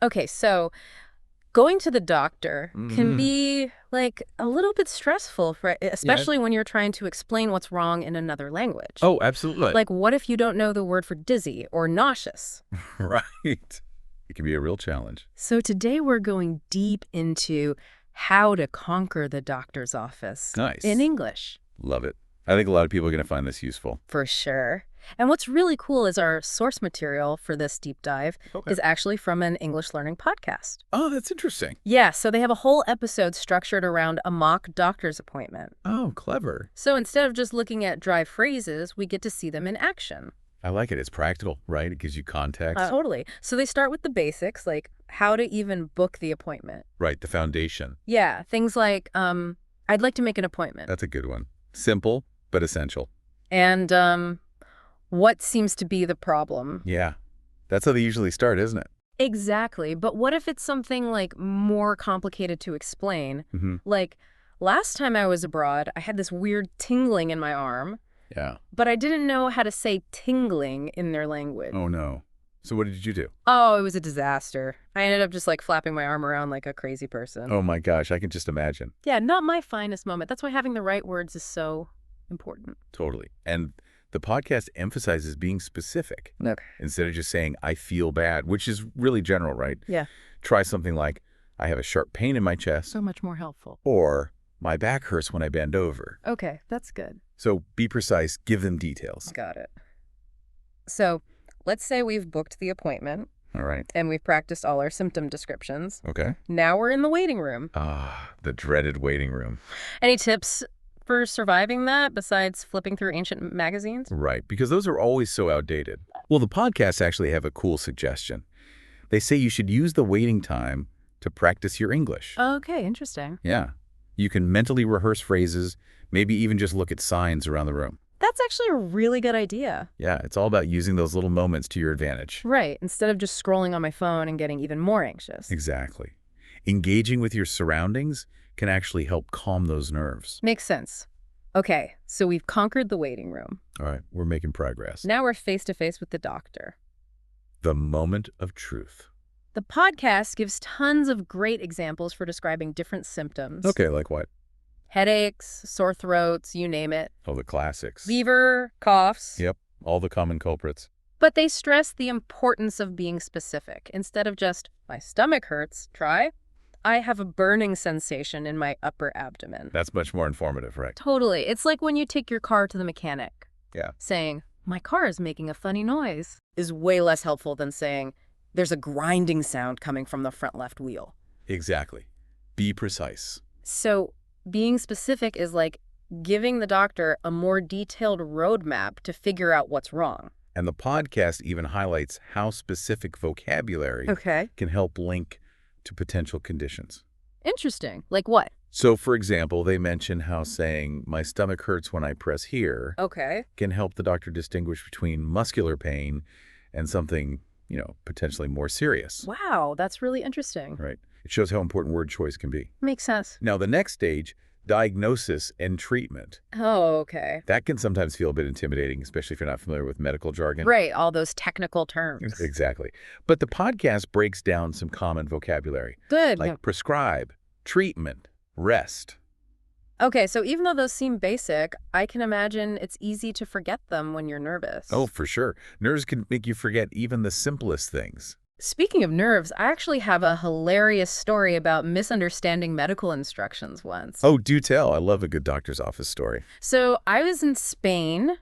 Okay, so going to the doctor can Hmm. be like a little bit stressful, Yeah. especially when you're trying to explain what's wrong in another language. Oh, absolutely. Like, what if you don't know the word for dizzy or nauseous? Right. It can be a real challenge. So today we're going deep into how to conquer the doctor's office in Nice. English. Love it. I think a lot of people are going to find this useful. For sure. And what's really cool is our source material for this deep dive Okay. is actually from an English learning podcast. Oh, that's interesting. Yeah, so they have a whole episode structured around a mock doctor's appointment. Oh, clever. So instead of just looking at dry phrases, we get to see them in action. I like it. It's practical, right? It gives you context. Totally. So they start with the basics, like how to even book the appointment. Right, the foundation. Yeah, things like, I'd like to make an appointment. That's a good one. Simple, but essential. And what seems to be the problem? Yeah. That's how they usually start, isn't it? Exactly. But what if it's something like more complicated to explain? Mm-hmm. Like last time I was abroad, I had this weird tingling in my arm, Yeah. but I didn't know how to say tingling in their language. Oh, no. So what did you do? Oh, it was a disaster. I ended up just like flapping my arm around like a crazy person. Oh, my gosh. I can just imagine. Yeah, not my finest moment. That's why having the right words is so important. Totally. And the podcast emphasizes being specific Okay. instead of just saying, I feel bad, which is really general, right? Yeah. Try something like, I have a sharp pain in my chest, So much more helpful. or my back hurts when I bend over. Okay, that's good. So be precise, give them details. Got it. So let's say we've booked the appointment All right. and we've practiced all our symptom descriptions. Okay. Now we're in the waiting room. Ah, the dreaded waiting room. Any tips for surviving that besides flipping through ancient magazines? Right, because those are always so outdated. Well, the podcasts actually have a cool suggestion. They say you should use the waiting time to practice your English. Okay, interesting. Yeah. You can mentally rehearse phrases, maybe even just look at signs around the room. That's actually a really good idea. Yeah, it's all about using those little moments to your advantage. Right, instead of just scrolling on my phone and getting even more anxious. Exactly. Engaging with your surroundings can actually help calm those nerves. Makes sense. Okay, so we've conquered the waiting room. All right, we're making progress. Now we're face to face with the doctor. The moment of truth. The podcast gives tons of great examples for describing different symptoms. Okay, like what? Headaches, sore throats, you name it. Oh, the classics. Fever, coughs. Yep, all the common culprits. But they stress the importance of being specific. Instead of just, my stomach hurts, try, I have a burning sensation in my upper abdomen. That's much more informative, right? Totally. It's like when you take your car to the mechanic. Yeah. Saying, my car is making a funny noise, is way less helpful than saying, there's a grinding sound coming from the front left wheel. Exactly. Be precise. So being specific is like giving the doctor a more detailed roadmap to figure out what's wrong. And the podcast even highlights how specific vocabulary Okay. can help link to potential conditions. Interesting. Like what? So, for example, they mention how saying, my stomach hurts when I press here, Okay. can help the doctor distinguish between muscular pain and something, potentially more serious. Wow, that's really interesting. Right? It shows how important word choice can be. Makes sense. Now, the next stage, diagnosis and treatment. Oh, okay. That can sometimes feel a bit intimidating, especially if you're not familiar with medical jargon. Right, all those technical terms. Exactly. But the podcast breaks down some common vocabulary, Good. like prescribe, treatment, rest. Okay, so even though those seem basic, I can imagine it's easy to forget them when you're nervous. Oh, for sure. Nerves can make you forget even the simplest things. Speaking of nerves, I actually have a hilarious story about misunderstanding medical instructions once. Oh, do tell. I love a good doctor's office story. So I was in Spain,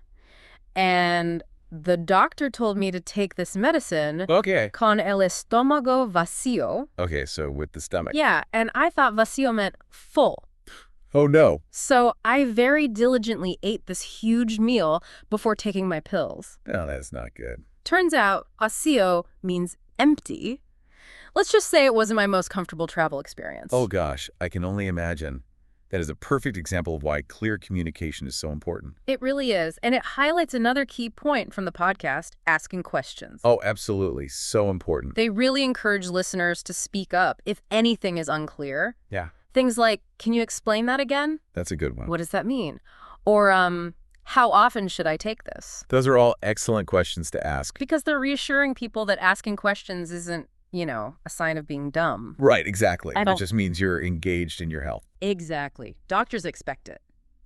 and the doctor told me to take this medicine Okay. con el estómago vacío. Okay, so with the stomach. Yeah, and I thought vacío meant full. Oh, no. So I very diligently ate this huge meal before taking my pills. No, that's not good. Turns out vacío means empty. Let's just say it wasn't my most comfortable travel experience. Oh, gosh. I can only imagine. That is a perfect example of why clear communication is so important. It really is. And it highlights another key point from the podcast, asking questions. Oh, absolutely. So important. They really encourage listeners to speak up if anything is unclear. Yeah, Things like, can you explain that again? that's a good one. What does that mean? Or, how often should I take this? Those are all excellent questions to ask. Because they're reassuring people that asking questions isn't a sign of being dumb. Right, exactly. I It don't- just means you're engaged in your health. Exactly. Doctors expect it.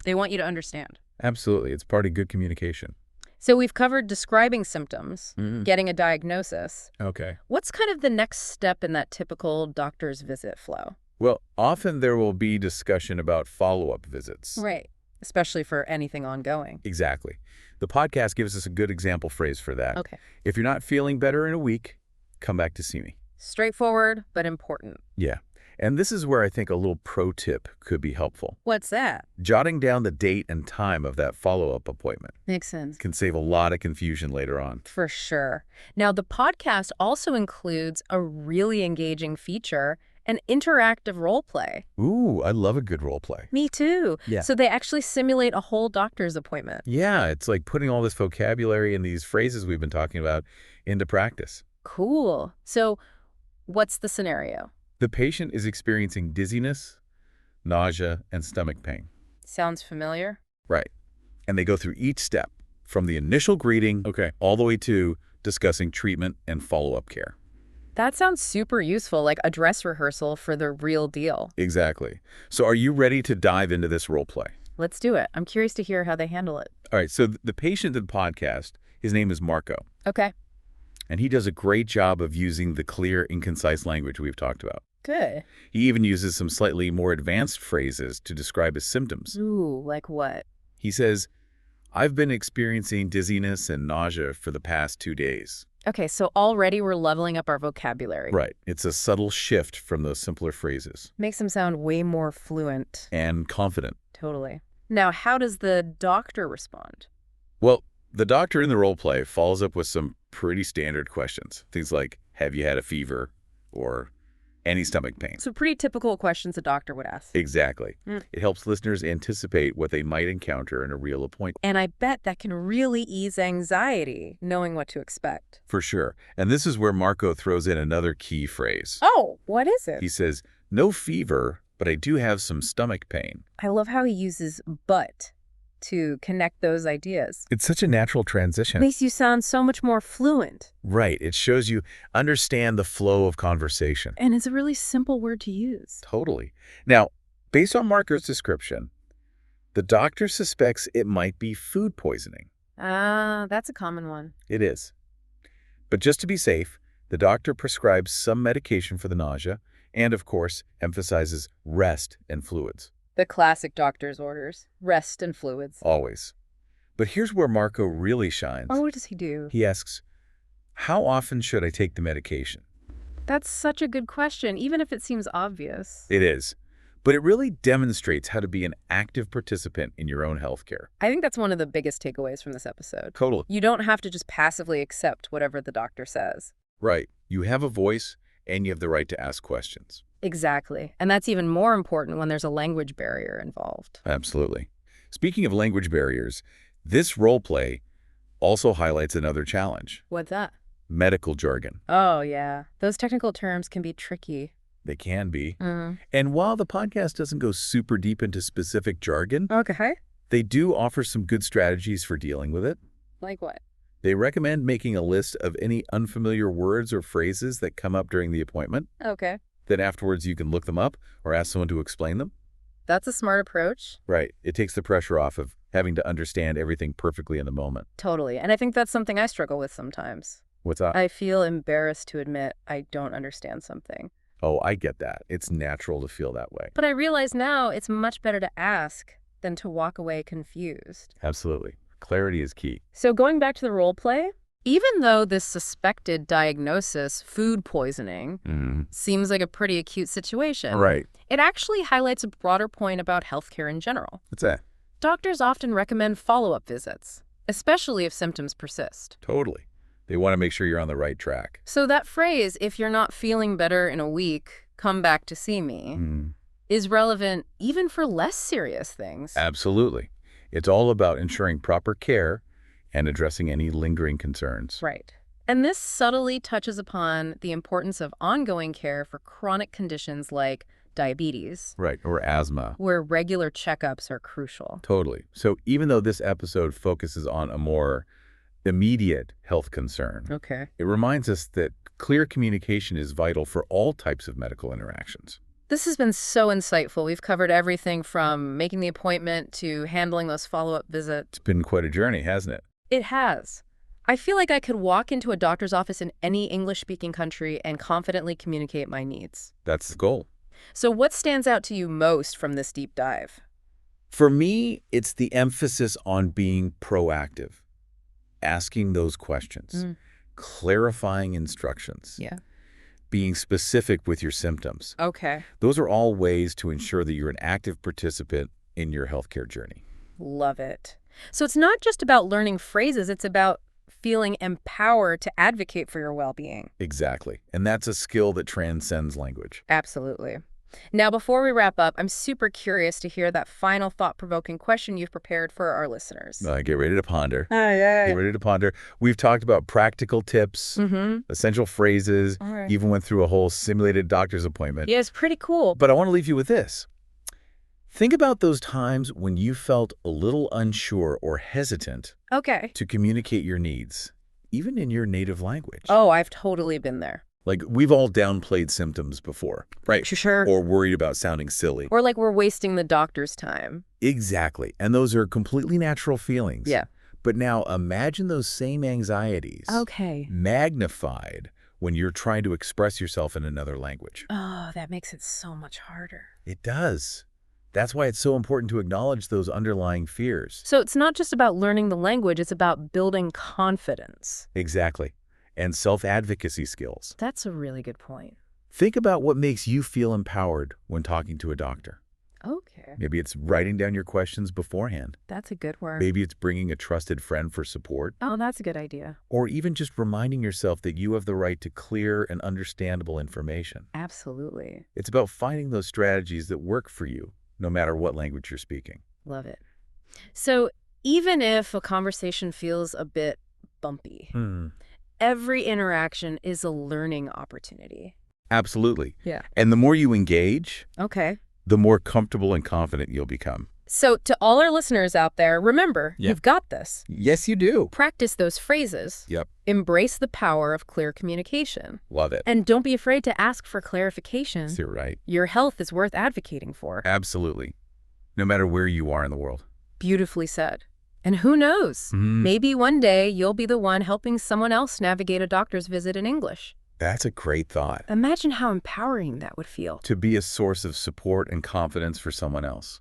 They want you to understand. Absolutely. It's part of good communication. So we've covered describing symptoms, getting a diagnosis. Okay. What's kind of the next step in that typical doctor's visit flow? Well, often there will be discussion about follow-up visits. Right. Especially for anything ongoing. Exactly. The podcast gives us a good example phrase for that. Okay. If you're not feeling better in a week, come back to see me. Straightforward, but important. Yeah. And this is where I think a little pro tip could be helpful. What's that? Jotting down the date and time of that follow-up appointment Makes sense. can save a lot of confusion later on. For sure. Now, the podcast also includes a really engaging feature, an interactive role play. Ooh, I love a good role play. Me too. Yeah. So they actually simulate a whole doctor's appointment. Yeah, it's like putting all this vocabulary and these phrases we've been talking about into practice. Cool. So what's the scenario? The patient is experiencing dizziness, nausea, and stomach pain. Sounds familiar? Right. And they go through each step, from the initial greeting all the way to discussing treatment and follow-up care. That sounds super useful, like a dress rehearsal for the real deal. Exactly. So are you ready to dive into this role play? Let's do it. I'm curious to hear how they handle it. All right, so the patient in the podcast, his name is Marco, Okay. and he does a great job of using the clear and concise language we've talked about. Good. He even uses some slightly more advanced phrases to describe his symptoms. Ooh, like what? He says, "I've been experiencing dizziness and nausea for the past 2 days." Okay, so already we're leveling up our vocabulary. Right. It's a subtle shift from those simpler phrases. Makes him sound way more fluent. And confident. Totally. Now, how does the doctor respond? Well, the doctor in the role play follows up with some pretty standard questions. Things like, have you had a fever? Or any stomach pain? So pretty typical questions a doctor would ask. Exactly. It helps listeners anticipate what they might encounter in a real appointment. And I bet that can really ease anxiety, knowing what to expect. For sure. And this is where Marco throws in another key phrase. Oh, what is it? He says, no fever, but I do have some stomach pain. I love how he uses but to connect those ideas. It's such a natural transition. Makes you sound so much more fluent. Right. It shows you understand the flow of conversation. And it's a really simple word to use. Totally. Now, based on Marco's description, the doctor suspects it might be food poisoning. Ah, that's a common one. It is. But just to be safe, the doctor prescribes some medication for the nausea and, of course, emphasizes rest and fluids. The classic doctor's orders. Rest and fluids. Always. But here's where Marco really shines. Oh, what does he do? He asks, how often should I take the medication? That's such a good question, even if it seems obvious. It is. But it really demonstrates how to be an active participant in your own healthcare. I think that's one of the biggest takeaways from this episode. Totally. You don't have to just passively accept whatever the doctor says. Right. You have a voice and you have the right to ask questions. Exactly. And that's even more important when there's a language barrier involved. Absolutely. Speaking of language barriers, this role play also highlights another challenge. What's that? Medical jargon. Oh, yeah. Those technical terms can be tricky. They can be. And while the podcast doesn't go super deep into specific jargon, Okay. they do offer some good strategies for dealing with it. Like what? They recommend making a list of any unfamiliar words or phrases that come up during the appointment. Okay. Then afterwards you can look them up or ask someone to explain them. That's a smart approach. Right. It takes the pressure off of having to understand everything perfectly in the moment. Totally. And I think that's something I struggle with sometimes. What's that? I feel embarrassed to admit I don't understand something. Oh, I get that. It's natural to feel that way. But I realize now it's much better to ask than to walk away confused. Absolutely. Clarity is key. So going back to the role play, even though this suspected diagnosis, food poisoning, seems like a pretty acute situation, Right. it actually highlights a broader point about healthcare in general. What's that? Doctors often recommend follow-up visits, especially if symptoms persist. Totally. They want to make sure you're on the right track. So that phrase, if you're not feeling better in a week, come back to see me, is relevant even for less serious things. Absolutely. It's all about ensuring proper care and addressing any lingering concerns. Right. And this subtly touches upon the importance of ongoing care for chronic conditions like diabetes. Right. Or asthma. Where regular checkups are crucial. Totally. So even though this episode focuses on a more immediate health concern. Okay. It reminds us that clear communication is vital for all types of medical interactions. This has been so insightful. We've covered everything from making the appointment to handling those follow-up visits. It's been quite a journey, hasn't it? It has. I feel like I could walk into a doctor's office in any English-speaking country and confidently communicate my needs. That's the goal. So what stands out to you most from this deep dive? For me, it's the emphasis on being proactive, asking those questions, clarifying instructions, Yeah. being specific with your symptoms. Okay. Those are all ways to ensure that you're an active participant in your healthcare journey. Love it. So it's not just about learning phrases, it's about feeling empowered to advocate for your well-being. Exactly. And that's a skill that transcends language. Absolutely. Now, before we wrap up, I'm super curious to hear that final thought-provoking question you've prepared for our listeners. Get ready to ponder. Yeah. Get ready to ponder. We've talked about practical tips, essential phrases, All right. even went through a whole simulated doctor's appointment. Yeah, it's pretty cool. But I want to leave you with this. Think about those times when you felt a little unsure or hesitant Okay. to communicate your needs, even in your native language. Oh, I've totally been there. Like, we've all downplayed symptoms before, right? Sure. Or worried about sounding silly. Or like we're wasting the doctor's time. Exactly. And those are completely natural feelings. Yeah. But now imagine those same anxieties Okay. magnified when you're trying to express yourself in another language. Oh, that makes it so much harder. It does. That's why it's so important to acknowledge those underlying fears. So it's not just about learning the language, it's about building confidence. Exactly. And self-advocacy skills. That's a really good point. Think about what makes you feel empowered when talking to a doctor. Okay. Maybe it's writing down your questions beforehand. That's a good word. Maybe it's bringing a trusted friend for support. Oh, that's a good idea. Or even just reminding yourself that you have the right to clear and understandable information. Absolutely. It's about finding those strategies that work for you, no matter what language you're speaking. Love it. So even if a conversation feels a bit bumpy, every interaction is a learning opportunity. Absolutely. Yeah. And the more you engage, Okay. the more comfortable and confident you'll become. So to all our listeners out there, remember, you've got this. Yes, you do. Practice those phrases. Yep. Embrace the power of clear communication. Love it. And don't be afraid to ask for clarification. You're right. Your health is worth advocating for. Absolutely. No matter where you are in the world. Beautifully said. And who knows? Maybe one day you'll be the one helping someone else navigate a doctor's visit in English. That's a great thought. Imagine how empowering that would feel. To be a source of support and confidence for someone else.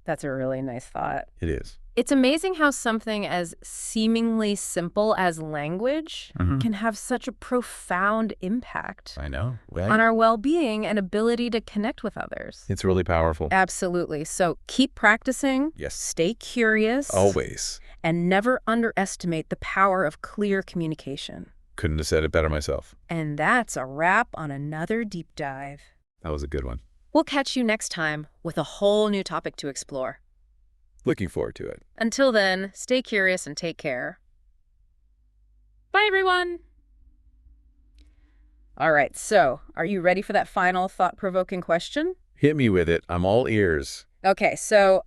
That's a really nice thought. It is. It's amazing how something as seemingly simple as language can have such a profound impact I know. Right? on our well-being and ability to connect with others. It's really powerful. Absolutely. So keep practicing. Yes. Stay curious. Always. And never underestimate the power of clear communication. Couldn't have said it better myself. And that's a wrap on another deep dive. That was a good one. We'll catch you next time with a whole new topic to explore. Looking forward to it. Until then, stay curious and take care. Bye, everyone. All right, so are you ready for that final thought-provoking question? Hit me with it. I'm all ears. Okay, so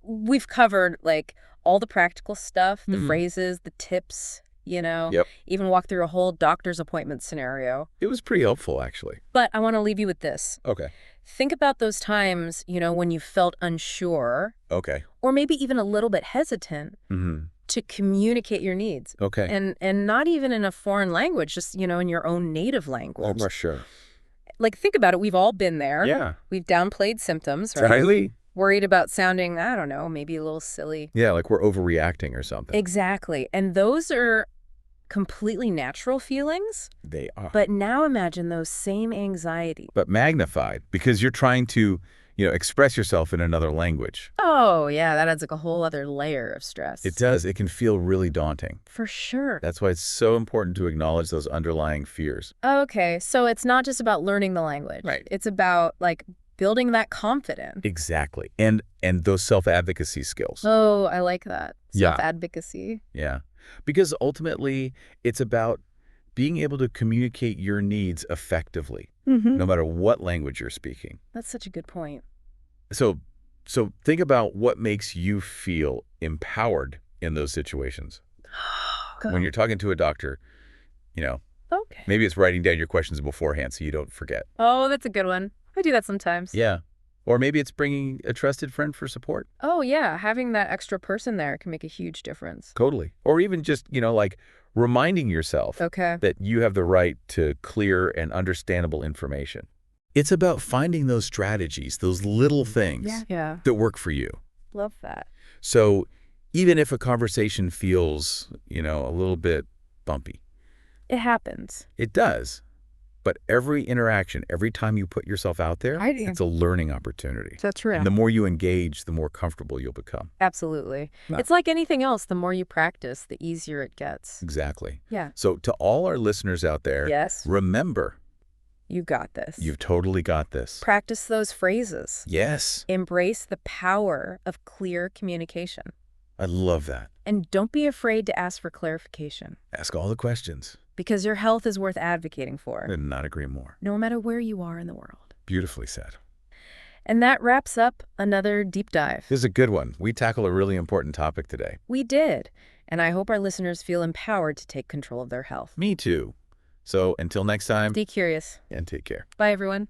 we've covered like all the practical stuff, the phrases, the tips, Yep. even walked through a whole doctor's appointment scenario. It was pretty helpful, actually. But I want to leave you with this. Okay. Think about those times, when you felt unsure Okay. or maybe even a little bit hesitant to communicate your needs. Okay. And not even in a foreign language, just, in your own native language. Oh, sure. Like, think about it. We've all been there. Yeah. We've downplayed symptoms, right? Riley? Worried about sounding, I don't know, maybe a little silly. Yeah, like we're overreacting or something. Exactly. And those are completely natural feelings. They are. But now imagine those same anxiety. But magnified, because you're trying to, express yourself in another language. Oh, yeah, that adds like a whole other layer of stress. It does. It can feel really daunting. For sure. That's why it's so important to acknowledge those underlying fears. Okay, so it's not just about learning the language. Right. It's about, like, building that confidence. Exactly. And those self-advocacy skills. Oh, I like that. Yeah. Self-advocacy. Yeah. Because ultimately, it's about being able to communicate your needs effectively, no matter what language you're speaking. That's such a good point. So think about what makes you feel empowered in those situations. when you're talking to a doctor, you know, Okay. maybe it's writing down your questions beforehand so you don't forget. Oh, that's a good one. I do that sometimes. Yeah. Or maybe it's bringing a trusted friend for support. Oh, yeah. Having that extra person there can make a huge difference. Totally. Or even just, like reminding yourself Okay. that you have the right to clear and understandable information. It's about finding those strategies, those little things Yeah. that work for you. Love that. So even if a conversation feels, a little bit bumpy, It happens. it does. But every interaction, every time you put yourself out there, Right. it's a learning opportunity. That's true. And the more you engage, the more comfortable you'll become. Absolutely. No. It's like anything else. The more you practice, the easier it gets. Exactly. Yeah. So to all our listeners out there, Yes. remember, You got this. you've totally got this. Practice those phrases. Yes. Embrace the power of clear communication. I love that. And don't be afraid to ask for clarification, Ask all the questions. because your health is worth advocating for, Could not agree more. no matter where you are in the world. Beautifully said. And that wraps up another deep dive. This is a good one. We tackle a really important topic today. We did. And I hope our listeners feel empowered to take control of their health. Me too. So until next time, Stay curious. and take care. Bye, everyone.